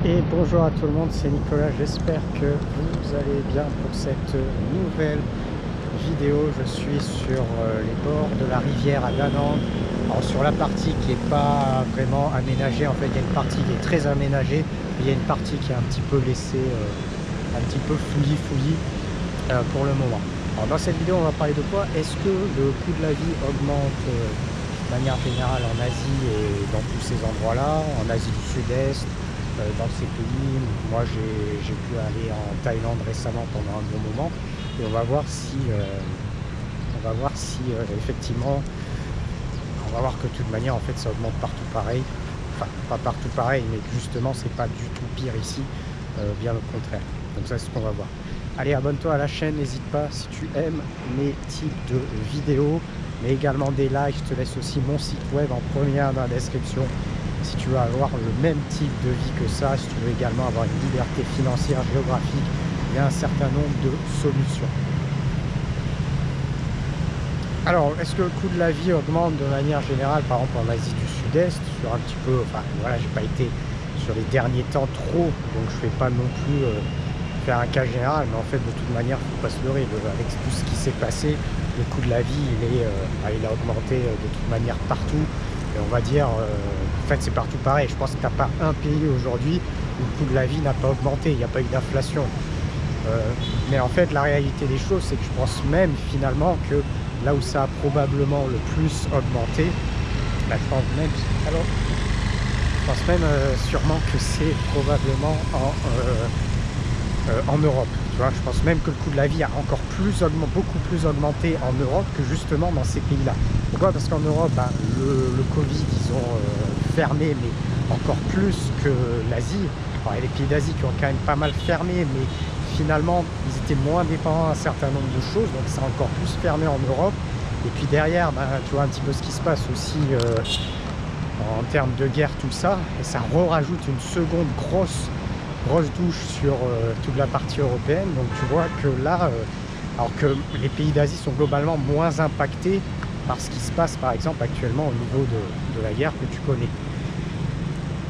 Et bonjour à tout le monde, c'est Nicolas, j'espère que vous allez bien pour cette nouvelle vidéo. Je suis sur les bords de la rivière à Danang. Alors sur la partie qui n'est pas vraiment aménagée, en fait il y a une partie qui est très aménagée, et il y a une partie qui est un petit peu laissée, un petit peu fouillis pour le moment. Alors dans cette vidéo on va parler de quoi? Est-ce que le coût de la vie augmente de manière générale en Asie et dans tous ces endroits-là, en Asie du Sud-Est, dans ces pays? Moi j'ai pu aller en Thaïlande récemment pendant un bon moment et on va voir si effectivement on va voir que de toute manière en fait ça augmente partout pareil, enfin pas partout pareil, mais justement c'est pas du tout pire ici, bien au contraire. Donc ça c'est ce qu'on va voir. Allez, abonne-toi à la chaîne, n'hésite pas si tu aimes mes types de vidéos, mais également des likes. Je te laisse aussi mon site web en première dans la description si tu veux avoir le même type de vie que ça, si tu veux également avoir une liberté financière, géographique. Il y a un certain nombre de solutions. Alors, est-ce que le coût de la vie augmente de manière générale, par exemple en Asie du Sud-Est, sur un petit peu, enfin voilà, j'ai pas été sur les derniers temps trop, donc je fais pas non plus faire un cas général, mais en fait de toute manière, faut pas se leurrer, avec tout ce qui s'est passé, le coût de la vie, il a augmenté de toute manière partout, et on va dire, en fait c'est partout pareil. Je pense que tu n'as pas un pays aujourd'hui où le coût de la vie n'a pas augmenté, il n'y a pas eu d'inflation. Mais en fait la réalité des choses, c'est que je pense même finalement que là où ça a probablement le plus augmenté, je pense même sûrement que c'est probablement en Europe. Tu vois, je pense même que le coût de la vie a encore beaucoup plus augmenté en Europe que justement dans ces pays-là. Pourquoi? Parce qu'en Europe, le Covid, ils ont fermé, mais encore plus que l'Asie. Il y a les pays d'Asie qui ont quand même pas mal fermé, mais finalement, ils étaient moins dépendants d'un certain nombre de choses, donc ça a encore plus fermé en Europe. Et puis derrière, tu vois un petit peu ce qui se passe aussi en termes de guerre, tout ça, et ça rajoute une seconde grosse douche sur toute la partie européenne. Donc tu vois que là, alors que les pays d'Asie sont globalement moins impactés par ce qui se passe par exemple actuellement au niveau de la guerre que tu connais.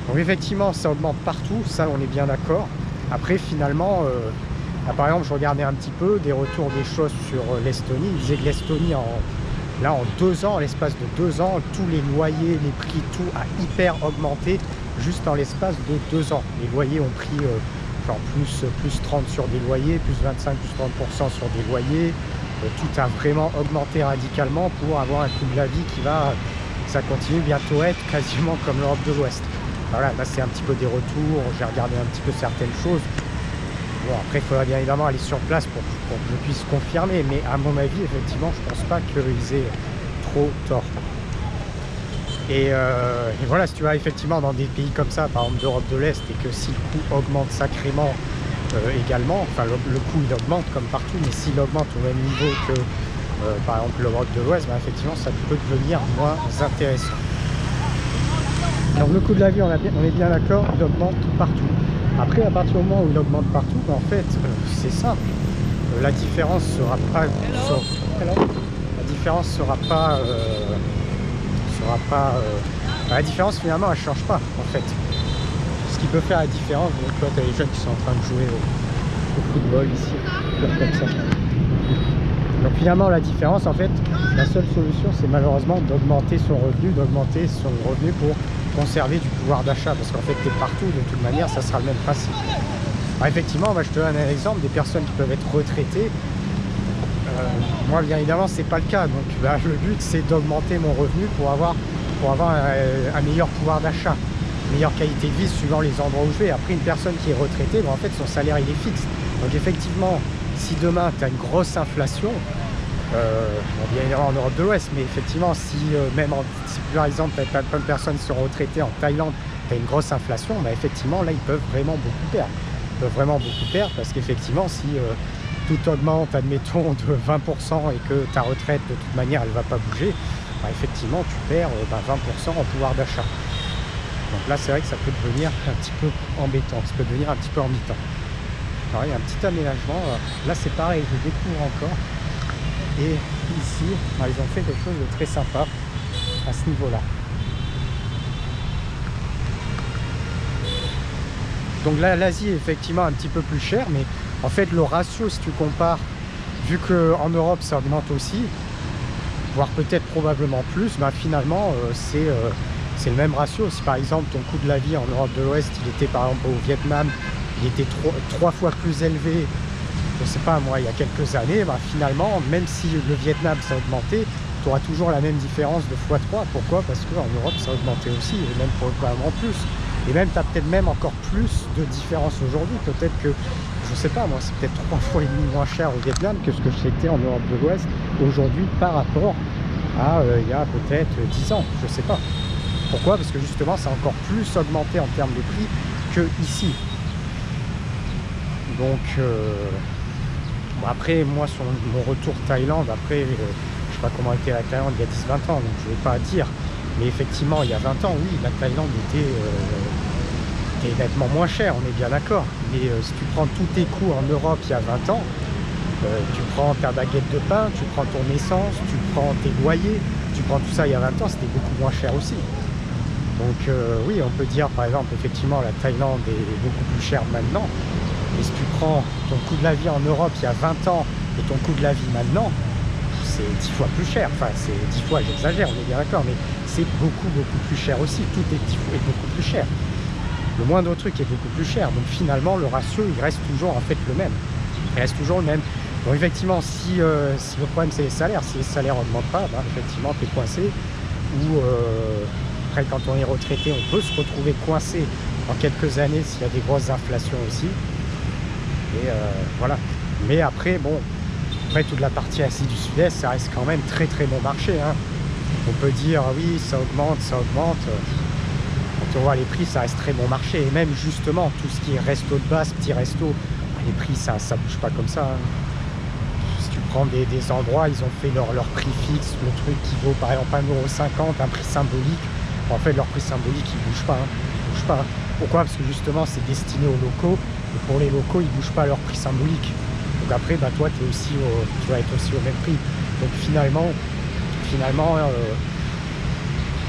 Donc effectivement ça augmente partout, ça on est bien d'accord. Après finalement, là, par exemple je regardais un petit peu des retours des choses sur l'Estonie. Ils disaient que l'Estonie en 2 ans, l'espace de 2 ans, tous les loyers, les prix, tout a hyper augmenté juste en l'espace de 2 ans. Les loyers ont pris genre plus 30 sur des loyers, plus 25, plus 30% sur des loyers. Tout a vraiment augmenté radicalement pour avoir un coût de la vie ça continue bientôt à être quasiment comme l'Europe de l'Ouest. Voilà, là c'est un petit peu des retours, j'ai regardé un petit peu certaines choses. Bon, après il faudra bien évidemment aller sur place pour que je puisse confirmer, mais à mon avis effectivement je pense pas qu'ils aient trop tort. Et voilà, si tu vas effectivement dans des pays comme ça, par exemple d'Europe de l'Est, et que si le coût augmente sacrément également, enfin le coût il augmente comme partout, mais s'il augmente au même niveau que par exemple l'Europe de l'Ouest, effectivement ça peut devenir moins intéressant. Donc le coût de la vie, on est bien d'accord, il augmente partout. Après, à partir du moment où il augmente partout, en fait c'est simple, la différence sera pas la différence finalement elle change pas en fait. Ce qui peut faire la différence, donc toi tu as les jeunes qui sont en train de jouer au football ici, comme ça. Donc finalement la différence en fait, la seule solution c'est malheureusement d'augmenter son revenu, pour conserver du pouvoir d'achat, parce qu'en fait tu es partout, de toute manière ça sera le même principe. Alors effectivement, je te donne un exemple, des personnes qui peuvent être retraitées. Moi bien évidemment c'est pas le cas, donc le but c'est d'augmenter mon revenu pour avoir un meilleur pouvoir d'achat, une meilleure qualité de vie suivant les endroits où je vais. Après une personne qui est retraitée, en fait son salaire il est fixe, donc effectivement si demain tu as une grosse inflation, bien évidemment en Europe de l'Ouest, mais effectivement si par exemple tu as plein de personnes qui sont retraitées en Thaïlande, tu as une grosse inflation, effectivement là ils peuvent vraiment beaucoup perdre, parce qu'effectivement si tout augmente, admettons, de 20% et que ta retraite, de toute manière, elle ne va pas bouger, effectivement, tu perds 20% en pouvoir d'achat. Donc là, c'est vrai que ça peut devenir un petit peu embêtant, ça peut devenir un petit peu embêtant. Alors, il y a un petit aménagement. Là, c'est pareil, je découvre encore. Et ici, ils ont fait quelque chose de très sympa à ce niveau-là. Donc là, l'Asie est effectivement un petit peu plus cher, mais en fait, le ratio, si tu compares, vu qu'en Europe, ça augmente aussi, voire peut-être probablement plus, bah, finalement, c'est le même ratio. Si par exemple, ton coût de la vie en Europe de l'Ouest, il était par exemple au Vietnam, il était trois fois plus élevé, je sais pas moi, il y a quelques années, bah, finalement, même si le Vietnam ça a augmenté, tu auras toujours la même différence de x3. Pourquoi? Parce qu'en Europe, ça a augmenté aussi, et même probablement plus. Et même, tu as peut-être même encore plus de différence aujourd'hui. Peut-être que, je sais pas moi, c'est peut-être 3 fois et demi moins cher au Vietnam que ce que c'était en Europe de l'Ouest aujourd'hui par rapport à il y a peut-être 10 ans, je sais pas. Pourquoi? Parce que justement, ça a encore plus augmenté en termes de prix que ici. Donc, bon, après, moi, sur mon retour Thaïlande, après, je sais pas comment était la Thaïlande il y a 10-20 ans, donc je vais pas dire. Mais effectivement, il y a 20 ans, oui, la Thaïlande était nettement moins chère, on est bien d'accord. Mais si tu prends tous tes coûts en Europe il y a 20 ans, tu prends ta baguette de pain, tu prends ton essence, tu prends tes loyers, tu prends tout ça il y a 20 ans, c'était beaucoup moins cher aussi. Donc oui, on peut dire par exemple, effectivement, la Thaïlande est beaucoup plus chère maintenant. Mais si tu prends ton coût de la vie en Europe il y a 20 ans et ton coût de la vie maintenant, c'est 10 fois plus cher. Enfin, c'est 10 fois, j'exagère, on est bien d'accord, mais c'est beaucoup plus cher aussi. Tout est beaucoup plus cher. Le moindre truc est beaucoup plus cher. Donc finalement, le ratio, il reste toujours en fait le même. Il reste toujours le même. Donc effectivement, si le problème c'est les salaires, si les salaires n'augmentent pas, bah, effectivement, tu es coincé. Ou après, quand on est retraité, on peut se retrouver coincé en quelques années s'il y a des grosses inflations aussi. Et voilà. Mais après, bon, après toute la partie Asie du Sud-Est, ça reste quand même très bon marché. Hein. On peut dire, oui, ça augmente, ça augmente. Quand on voit les prix, ça reste très bon marché. Et même justement, tout ce qui est resto de base, petit resto, les prix, ça bouge pas comme ça. Hein. Si tu prends des endroits, ils ont fait leur prix fixe, le truc qui vaut par exemple 1,50 €, un prix symbolique. En fait, leur prix symbolique, il bouge pas. Hein. Il bouge pas. Pourquoi? Parce que justement, c'est destiné aux locaux. Et pour les locaux, ils bougent pas leur prix symbolique. Donc après, bah, toi, tu vas être aussi au même prix. Donc finalement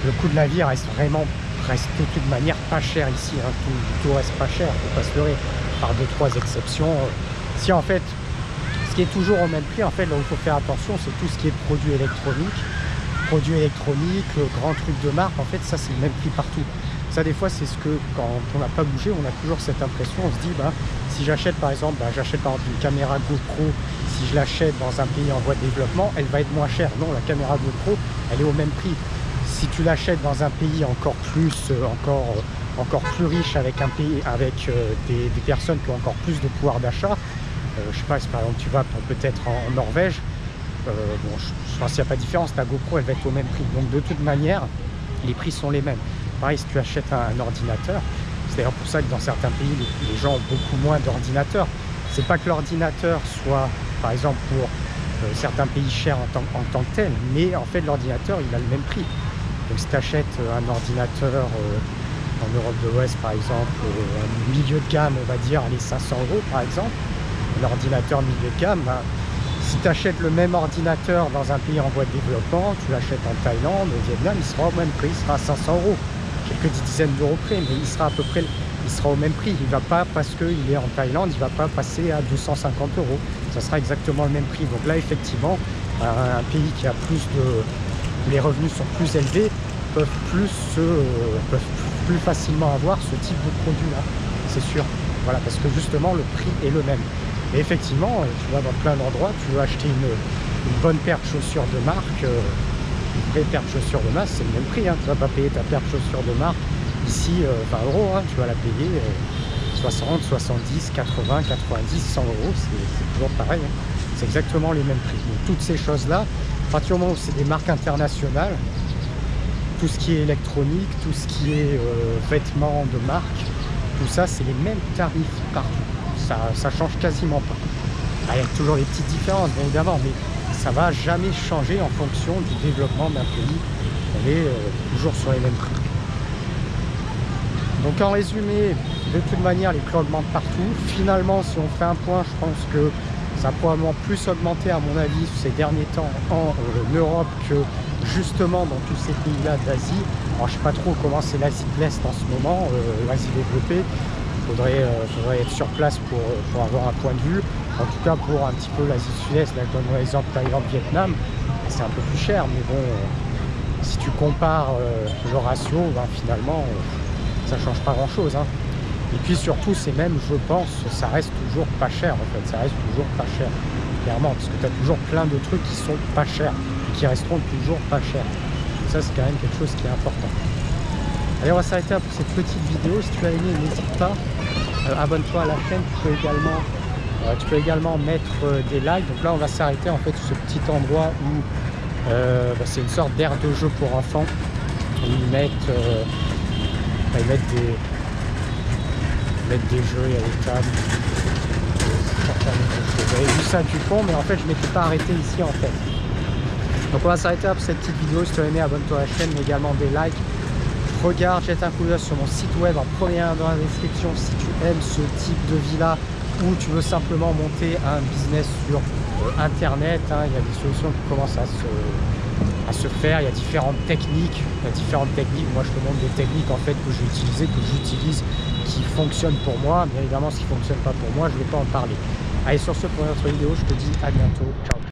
le coût de la vie reste de toute manière pas cher ici. Hein. Tout reste pas cher, faut pas se leurrer. Par 2-3 exceptions. Si en fait, ce qui est toujours au même prix, en fait, là où il faut faire attention, c'est tout ce qui est produits électroniques, grands trucs de marque. En fait, ça, c'est le même prix partout. Ça, des fois, c'est ce que, quand on n'a pas bougé, on a toujours cette impression, on se dit, bah, si j'achète par exemple, j'achète par exemple une caméra GoPro, si je l'achète dans un pays en voie de développement, elle va être moins chère. Non, la caméra GoPro, elle est au même prix. Si tu l'achètes dans un pays encore plus riche, avec un pays, avec des personnes qui ont encore plus de pouvoir d'achat, je sais pas, si par exemple tu vas peut-être en Norvège, bon, je pense qu'il n'y a pas de différence, ta GoPro, elle va être au même prix. Donc de toute manière, les prix sont les mêmes. Pareil, si tu achètes un ordinateur, c'est d'ailleurs pour ça que dans certains pays, les gens ont beaucoup moins d'ordinateurs. C'est pas que l'ordinateur soit, par exemple, pour certains pays chers en tant que tel, mais en fait, l'ordinateur, il a le même prix. Donc si tu achètes un ordinateur en Europe de l'Ouest, par exemple, un milieu de gamme, on va dire, les 500 € par exemple, un ordinateur milieu de gamme, bah, si tu achètes le même ordinateur dans un pays en voie de développement, tu l'achètes en Thaïlande, au Vietnam, il sera au même prix, il sera à 500 €. Quelques dizaines d'euros près, mais il sera à peu près, il sera au même prix. Il ne va pas, parce qu'il est en Thaïlande, il ne va pas passer à 250 €. Ça sera exactement le même prix. Donc là, effectivement, un pays qui a plus de... les revenus sont plus élevés, peuvent plus facilement avoir ce type de produit-là. C'est sûr. Voilà, parce que justement, le prix est le même. Et effectivement, tu vas dans plein d'endroits, tu veux acheter une bonne paire de chaussures de marque, une vraie paire de chaussures de masse, c'est le même prix. Hein. Tu ne vas pas payer ta paire de chaussures de marque ici 20 €. Hein. Tu vas la payer 60, 70, 80, 90, 100 €. C'est toujours pareil. Hein. C'est exactement les mêmes prix. Donc, toutes ces choses-là, à partir du moment où c'est des marques internationales, tout ce qui est électronique, tout ce qui est vêtements de marque, tout ça, c'est les mêmes tarifs partout. Ça change quasiment pas. Ah, il y a toujours des petites différences, bien évidemment, mais ça va jamais changer en fonction du développement d'un pays. On est toujours sur les mêmes prix. Donc en résumé, de toute manière, les prix augmentent partout. Finalement, si on fait un point, je pense que ça a probablement plus augmenté, à mon avis, ces derniers temps en Europe que justement dans tous ces pays-là d'Asie. Alors je sais pas trop comment c'est l'Asie de l'Est en ce moment, l'Asie développée. faudrait être sur place pour avoir un point de vue. En tout cas pour un petit peu l'Asie du Sud-Est, là comme l'exemple Thaïlande, Vietnam, c'est un peu plus cher, mais bon, si tu compares le ratio, ben, finalement ça change pas grand chose, hein. Et puis surtout c'est même, je pense, ça reste toujours pas cher en fait, ça reste toujours pas cher, clairement, parce que tu as toujours plein de trucs qui sont pas chers et qui resteront toujours pas chers. Et ça c'est quand même quelque chose qui est important. Allez, on va s'arrêter là pour cette petite vidéo. Si tu as aimé, n'hésite pas, abonne-toi à la chaîne, tu peux également mettre des likes. Donc là on va s'arrêter en fait sur ce petit endroit où c'est une sorte d'aire de jeu pour enfants, où ils mettent des jeux, il y a des tables. J'avais vu ça du fond, mais en fait je ne m'étais pas arrêté ici en fait. Donc on va s'arrêter là pour cette petite vidéo. Si tu as aimé, abonne-toi à la chaîne, mais également des likes. Regarde, jette un coup d'œil sur mon site web en premier lien dans la description si tu aimes ce type de villa ou tu veux simplement monter un business sur internet, hein. Il y a des solutions qui commencent à se faire, il y a différentes techniques, moi je te montre des techniques en fait que j'utilise, qui fonctionnent pour moi. Bien évidemment, ce qui ne fonctionne pas pour moi, je ne vais pas en parler. Allez, sur ce, pour notre vidéo, je te dis à bientôt, ciao.